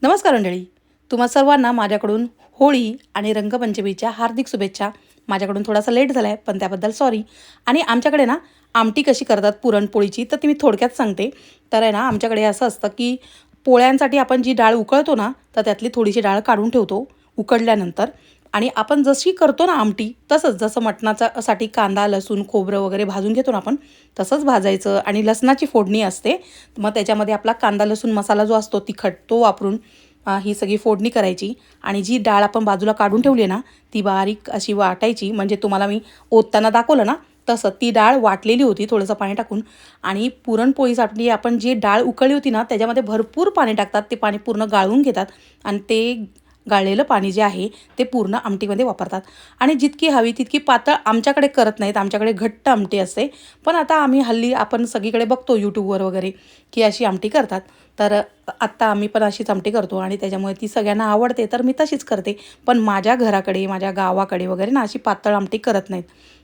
नमस्कार मंडळी, तुम्हा सर्वांना माझ्याकडून होळी आणि रंगपंचमीच्या हार्दिक शुभेच्छा. माझ्याकडून थोडासा लेट झाला आहे, पण त्याबद्दल सॉरी. आणि आमच्याकडे ना आमटी कशी करतात पुरणपोळीची तर ती मी थोडक्यात सांगते. तर आहे ना आमच्याकडे असं असतं की पोळ्यांसाठी आपण जी डाळ उकळतो ना, तर त्यातली थोडीशी डाळ काढून ठेवतो उकडल्यानंतर. आणि आपण जशी करतो ना आमटी, तसंच जसं मटणाचा साठी कांदा, लसूण, खोबरं वगैरे भाजून घेतो ना आपण, तसंच भाजायचं. आणि लसणाची फोडणी असते. मग त्याच्यामध्ये आपला कांदा, लसूण मसाला जो असतो तिखट, तो वापरून ही सगळी फोडणी करायची. आणि जी डाळ आपण बाजूला काढून ठेवली आहे ना, ती बारीक अशी वाटायची. म्हणजे तुम्हाला मी ओतताना दाखवलं ना, तसं ती डाळ वाटलेली होती थोडंसं पाणी टाकून. आणि पुरणपोळीसाठी आपण जी डाळ उकळली होती ना, त्याच्यामध्ये भरपूर पाणी टाकतात. ते पाणी पूर्ण गाळून घेतात आणि ते गाळलेलं पाणी जे आहे ते पूर्ण आमटीमध्ये वापरतात. आणि जितकी हवी तितकी पातळ आमच्याकडे करत नाहीत, आमच्याकडे घट्ट आमटी असते. पण आता आम्ही हल्ली आपण सगळीकडे बघतो यूट्यूबवर वगैरे की अशी आमटी करतात. तर आत्ता आम्ही पण अशीच आमटी करतो आणि त्याच्यामुळे ती सगळ्यांना आवडते, तर मी तशीच करते. पण माझ्या घराकडे, माझ्या गावाकडे वगैरे ना अशी पातळ आमटी करत नाहीत.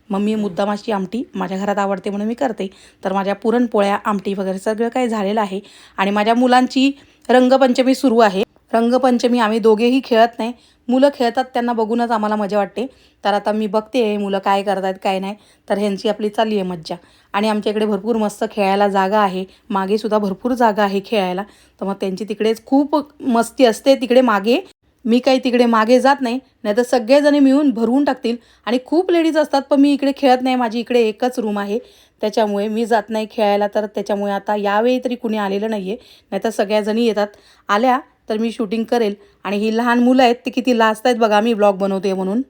मग मी मुद्दाम अशी आमटी माझ्या घरात आवडते म्हणून मी करते. तर माझ्या पुरणपोळ्या, आमटी वगैरे सगळं काही झालेलं आहे. आणि माझ्या मुलांची रंगपंचमी सुरू आहे. रंगपंचमी आम्ही दोघेही खेळत नाही, मुलं खेळतात त्यांना बघूनच आम्हाला मजा वाटते. तर आता मी बघते आहे मुलं काय करतात काय नाही. तर ह्यांची आपली चालली आहे मज्जा. आणि आमच्या इकडे भरपूर मस्त खेळायला जागा आहे, मागेसुद्धा भरपूर जागा आहे खेळायला. तर मग त्यांची तिकडेच खूप मस्ती असते तिकडे मागे. मी काही तिकडे मागे जात नाही, नाहीतर सगळेजणी मिळून भरवून टाकतील. आणि खूप लेडीज असतात, पण मी इकडे खेळत नाही, माझी इकडे एकच रूम आहे. त्याच्यामुळे मी जात नाही खेळायला. तर त्याच्यामुळे आता यावेळी तरी कुणी आलेलं नाही आहे, नाहीतर सगळ्याजणी येतात. आल्या तर मी शूटिंग करेल. आणि ही लहान मुलं आहेत, ती किती लाजत आहेत बघा मी ब्लॉग बनवते म्हणून.